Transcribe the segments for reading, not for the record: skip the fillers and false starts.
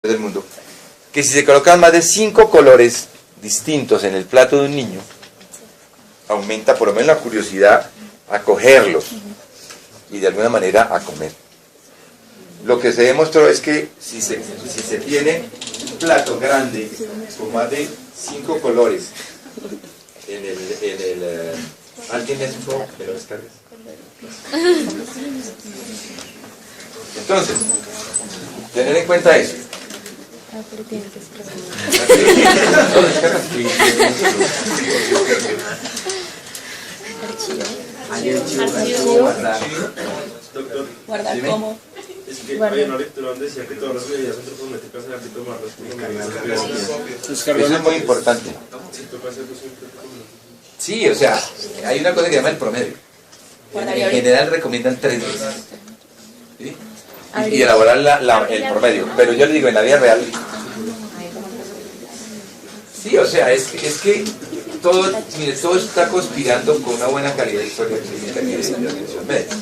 del mundo, que si se colocan más de 5 colores distintos en el plato de un niño, aumenta por lo menos la curiosidad a cogerlos y de alguna manera a comer. Lo que se demostró es que si se tiene un plato grande con más de 5 colores ¿alguien necesita que lo descargues? Entonces, tener en cuenta eso. Pero tiene que Archivo. Guardar. Doctor, guardar como. es que hay una lectura donde decía que todas las medidas antropométricas hay que tomarlas como Eso es muy importante. Sí, o sea, hay una cosa que se llama el promedio. En general recomiendan 3 veces. ¿Sí? Y elaborar el promedio. Pero yo le digo, en la vida real... Sí, o sea, es que todo, mire, todo está conspirando con una buena calidad de historia clínica y de atención médica.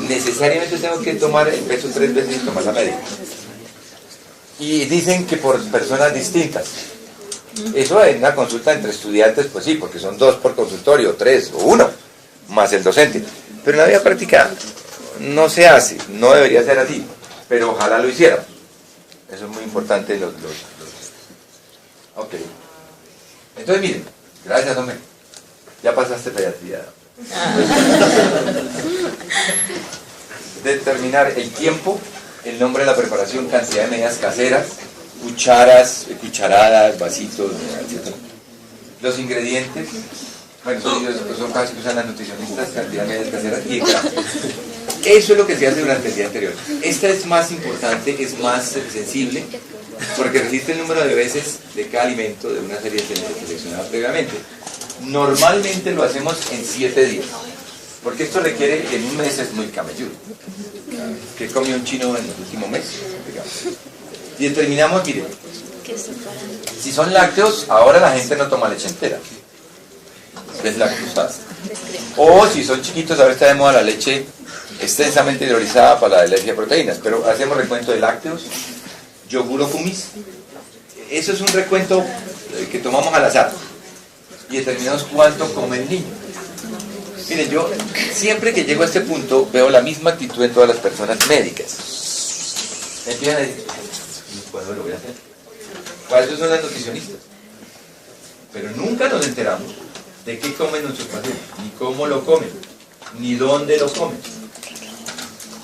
Necesariamente tengo que tomar el peso 3 veces y tomar la médica. Y dicen que por personas distintas. Eso en una consulta entre estudiantes, pues sí, porque son 2 por consultorio, 3 o 1, más el docente. Pero en la vida práctica no se hace, no debería ser así, pero ojalá lo hicieran. Eso es muy importante. Ok. Entonces miren, gracias hombre, ya pasaste pediatría. Determinar el tiempo, el nombre de la preparación, cantidad de medidas caseras, cucharas, cucharadas, vasitos, etc. Los ingredientes, bueno, son cosas que usan las nutricionistas, cantidad de medidas caseras y el gramo. Eso es lo que se hace durante el día anterior. Esta es más importante, es más sensible, porque resiste el número de veces de cada alimento de una serie seleccionada previamente. Normalmente lo hacemos en 7 días, porque esto requiere, en un mes es muy camelludo. ¿Qué comió un chino en el último mes? Digamos. Y determinamos, miren, si son lácteos, ahora la gente no toma leche entera, deslactosada. O si son chiquitos, ahora está de moda la leche extensamente hidrolizada para la alergia a proteínas, pero hacemos recuento de lácteos, yogur o kumis. Eso es un recuento que tomamos al azar y determinamos cuánto come el niño. Miren, yo siempre que llego a este punto veo la misma actitud en todas las personas médicas. Empiezan a decir, ¿cuándo lo voy a hacer? Para eso son las nutricionistas. Pero nunca nos enteramos de qué comen nuestros pacientes, ni cómo lo comen, ni dónde lo comen.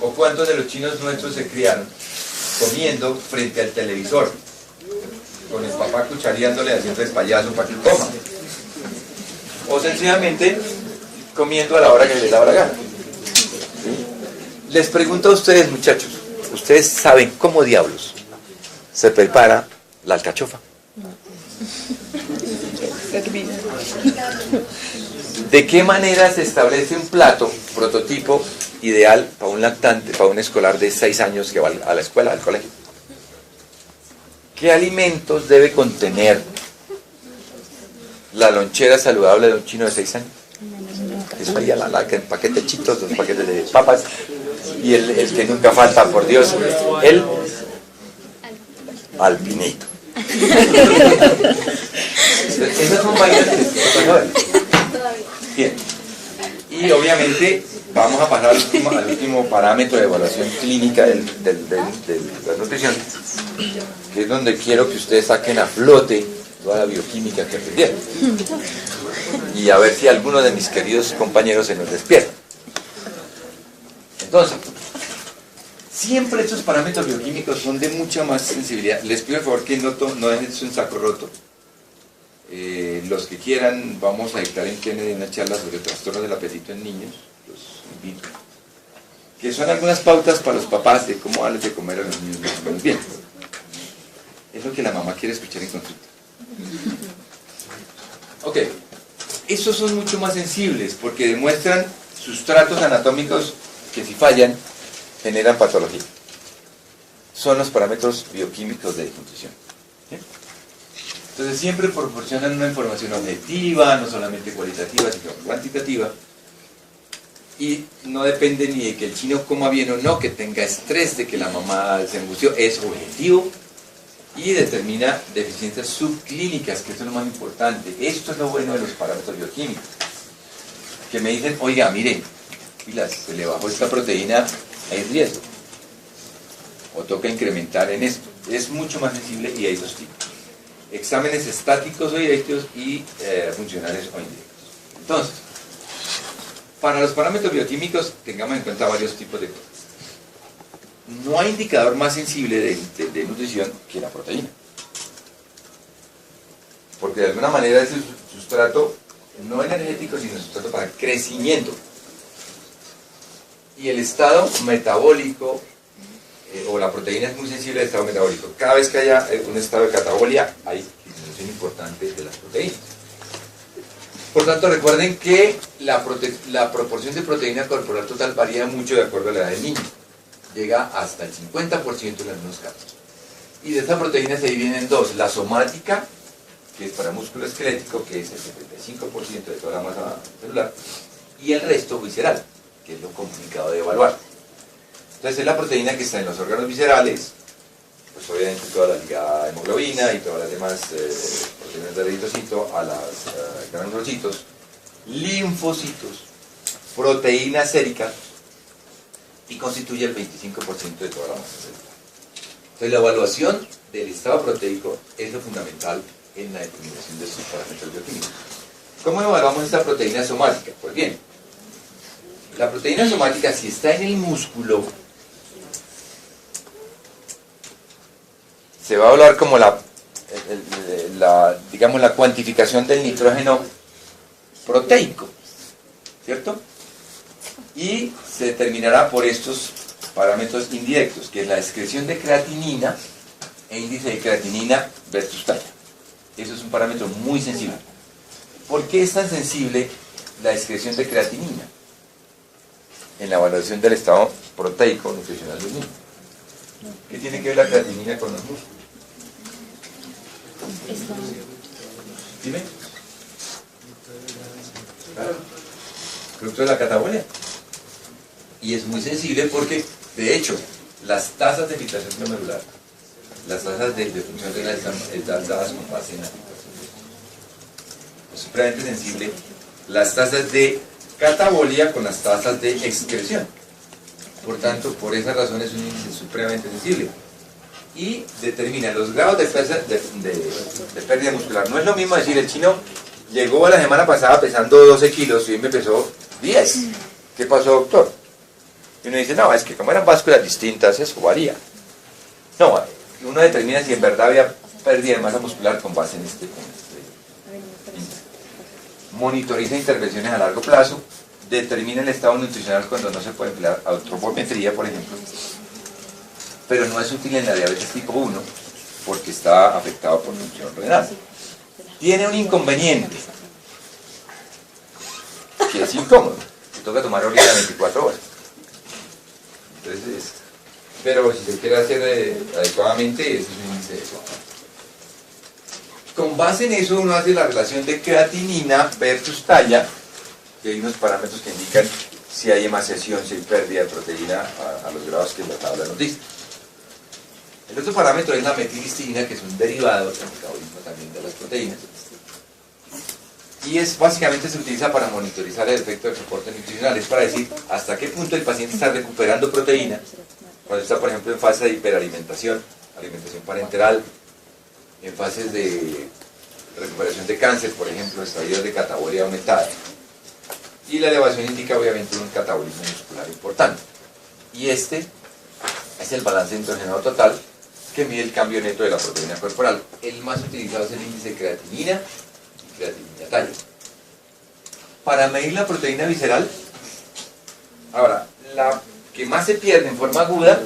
O cuántos de los chinos nuestros se criaron comiendo frente al televisor, con el papá cuchareándole, haciendo el payaso para que coma. O sencillamente comiendo a la hora que les da la gana. ¿Sí? Les pregunto a ustedes, muchachos, ¿ustedes saben cómo diablos se prepara la alcachofa? ¿De qué manera se establece un plato prototipo ideal para un lactante, para un escolar de 6 años que va a la escuela, al colegio? ¿Qué alimentos debe contener la lonchera saludable de un chino de 6 años? Eso ahí el paquete de chitos, los paquetes de papas y el que nunca falta, por Dios, el alpinito. Esas son vainas que se saber. Bien. Y obviamente vamos a pasar al último parámetro de evaluación clínica de la nutrición, que es donde quiero que ustedes saquen a flote toda la bioquímica que aprendieron. Y a ver si alguno de mis queridos compañeros se nos despierta. Entonces, siempre estos parámetros bioquímicos son de mucha más sensibilidad. Les pido por favor que no dejen un saco roto. Los que quieran, vamos a dictar en Kennedy una charla sobre trastornos del apetito en niños, los invito. Que son algunas pautas para los papás de cómo darles de comer a los niños más o menos bien. Es lo que la mamá quiere escuchar en consulta. Ok, estos son mucho más sensibles porque demuestran sustratos anatómicos que si fallan generan patología. Son los parámetros bioquímicos de nutrición. ¿Sí? Entonces siempre proporcionan una información objetiva, no solamente cualitativa, sino cuantitativa. Y no depende ni de que el chino coma bien o no, que tenga estrés, de que la mamá se angustió, es objetivo y determina deficiencias subclínicas, que eso es lo más importante. Esto es lo bueno de los parámetros bioquímicos, que me dicen, oiga, mire, pilas, se le bajó esta proteína, hay riesgo, o toca incrementar en esto. Es mucho más sensible y hay dos tipos: exámenes estáticos o directos y funcionales o indirectos. Entonces, para los parámetros bioquímicos tengamos en cuenta varios tipos de cosas. No hay indicador más sensible de nutrición que la proteína, porque de alguna manera es el sustrato no energético, sino el sustrato para crecimiento. Y el estado metabólico, o la proteína es muy sensible al estado metabólico. Cada vez que haya un estado de catabolia, hay disminución importante de las proteínas. Por tanto, recuerden que la proporción de proteína corporal total varía mucho de acuerdo a la edad del niño. Llega hasta el 50% en algunos casos. Y de esta proteína se dividen en dos: la somática, que es para músculo esquelético, que es el 75% de toda la masa celular, y el resto visceral, que es lo complicado de evaluar. Entonces es la proteína que está en los órganos viscerales, pues obviamente toda la ligada a hemoglobina y todas las demás proteínas de eritrocito, a las granulocitos, linfocitos, proteínas séricas, y constituye el 25% de toda la masa celular. Entonces la evaluación del estado proteico es lo fundamental en la determinación de sus parámetros bioquímicos. ¿Cómo evaluamos esta proteína somática? Pues bien, la proteína somática, si está en el músculo, se va a evaluar como digamos, la cuantificación del nitrógeno proteico, ¿cierto? Y se determinará por estos parámetros indirectos, que es la excreción de creatinina e índice de creatinina versus talla. Eso es un parámetro muy sensible. ¿Por qué es tan sensible la excreción de creatinina en la evaluación del estado proteico nutricional del niño? ¿Qué tiene que ver la creatinina con los músculos? Dime. Claro. Producto de la catabolia. Y es muy sensible porque, de hecho, las tasas de filtración glomerular, las tasas de función renal están dadas con base en la filtración. Es supremamente sensible las tasas de catabolia con las tasas de excreción. Por tanto, por esa razón es un índice supremamente sensible. Y determina los grados de pérdida muscular. No es lo mismo decir, el chino llegó a la semana pasada pesando 12 kilos y hoy me pesó 10. ¿Qué pasó, doctor? Y uno dice, no, es que como eran básculas distintas, eso varía. No, uno determina si en verdad había pérdida de masa muscular con base en este índice. Monitoriza intervenciones a largo plazo, determina el estado nutricional cuando no se puede emplear antropometría, por ejemplo, pero no es útil en la diabetes tipo 1 porque está afectado por función renal. Tiene un inconveniente, que es incómodo, que toca tomar orina 24 horas. Entonces, pero si se quiere hacer adecuadamente, ese es un índice adecuado. Con base en eso uno hace la relación de creatinina versus talla, que hay unos parámetros que indican si hay emaciación, si hay pérdida de proteína a los grados que la tabla nos dice. El otro parámetro es la metilistina, que es un derivado del metabolismo también de las proteínas. Y básicamente se utiliza para monitorizar el efecto del soporte nutricional. Es para decir hasta qué punto el paciente está recuperando proteína, cuando está, por ejemplo, en fase de hiperalimentación, alimentación parenteral, en fases de recuperación de cáncer, por ejemplo, estadios de catabolia aumentada. Y la elevación indica obviamente un catabolismo muscular importante. Y este es el balance nitrogenado total, que mide el cambio neto de la proteína corporal. El más utilizado es el índice de creatinina y creatinina talla. Para medir la proteína visceral, ahora, la que más se pierde en forma aguda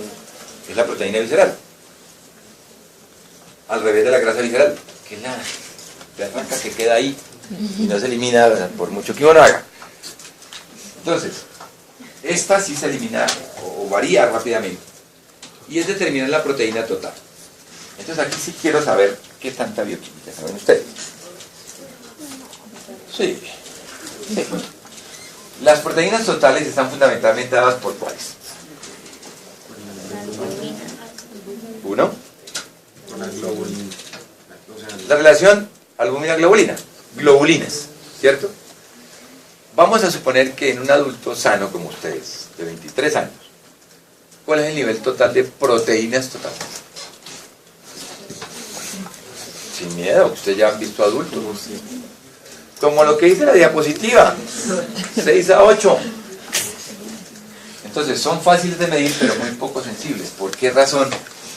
es la proteína visceral, al revés de la grasa visceral, que es la blanca que queda ahí y no se elimina por mucho que uno haga. Entonces, esta sí se elimina o varía rápidamente, y es determinar la proteína total. Entonces aquí sí quiero saber qué tanta bioquímica saben ustedes. Sí. Las proteínas totales están fundamentalmente dadas por ¿cuáles? ¿Uno? La relación albúmina-globulina, globulinas, ¿cierto? Vamos a suponer que en un adulto sano como ustedes, de 23 años, ¿cuál es el nivel total de proteínas total? Sin miedo, ustedes ya han visto adultos. Como lo que dice la diapositiva, 6 a 8. Entonces, son fáciles de medir, pero muy poco sensibles. ¿Por qué razón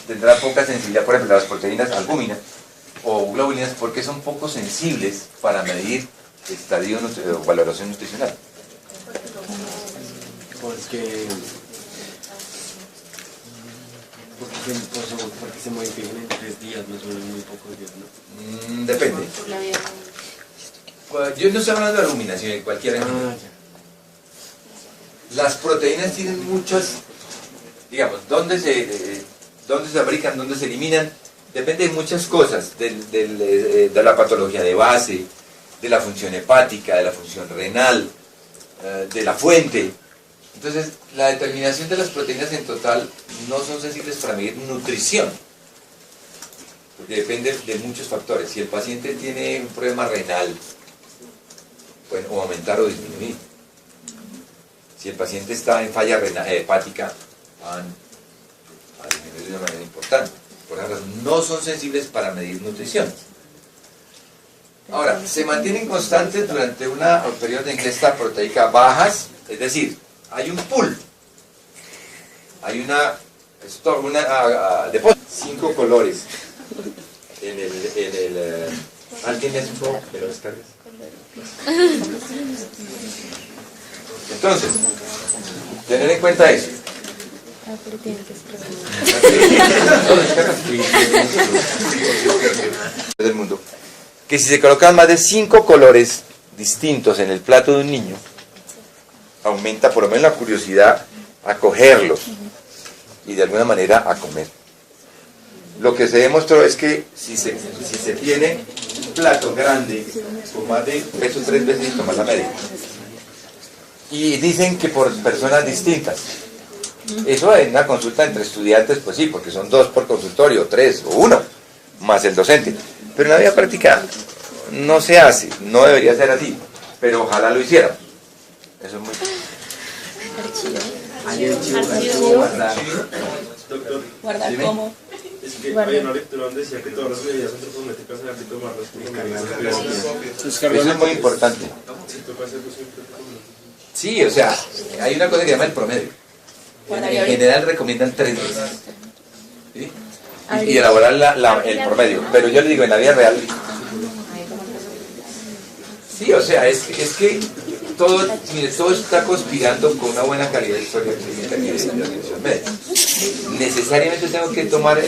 tendrá poca sensibilidad, por ejemplo, las proteínas albúminas o globulinas? Porque son poco sensibles para medir estadio o valoración nutricional. Porque se modifican en 3 días, no son en muy pocos días, ¿no? Depende. Pues, yo no estoy hablando de albúmina, sino de cualquier animal. Las proteínas tienen muchas, digamos, dónde se fabrican, dónde se eliminan, depende de muchas cosas, de la patología de base, de la función hepática, de la función renal, de la fuente. Entonces, la determinación de las proteínas en total no son sensibles para medir nutrición, porque depende de muchos factores. Si el paciente tiene un problema renal, pueden o aumentar o disminuir. Si el paciente está en falla hepática, van a disminuir de una manera importante. Por ejemplo, no son sensibles para medir nutrición. Ahora, se mantienen constantes durante un periodo de ingesta proteica bajas, es decir, hay un pool, hay una depósito, 5 colores en el ¿alguien es un poco? ¿Me lo descargas? Entonces, tener en cuenta eso. Ah, pero tiene que ser del mundo, que si se colocan más de 5 colores distintos en el plato de un niño, aumenta por lo menos la curiosidad a cogerlos y de alguna manera a comer. Lo que se demostró es que si se tiene un plato grande con más de peso 3 veces más la media, y dicen que por personas distintas, eso en una consulta entre estudiantes, pues sí, porque son 2 por consultorio, 3 o 1, más el docente, pero en la vida práctica no se hace, no debería ser así, pero ojalá lo hicieran. Eso es muy... Doctor, guardar Dime. como. es que hay una lectura donde decía que todas las bebidas antropométricas en ámbito más Eso es muy importante. Sí, o sea, hay una cosa que se llama el promedio. En general recomiendan 3 veces. ¿Sí? Y elaborar el promedio. Pero yo le digo, en la vida real... Sí, o sea, es que todo, mire, todo está conspirando con una buena calidad de historia clínica y de atención médica. Necesariamente tengo que tomar...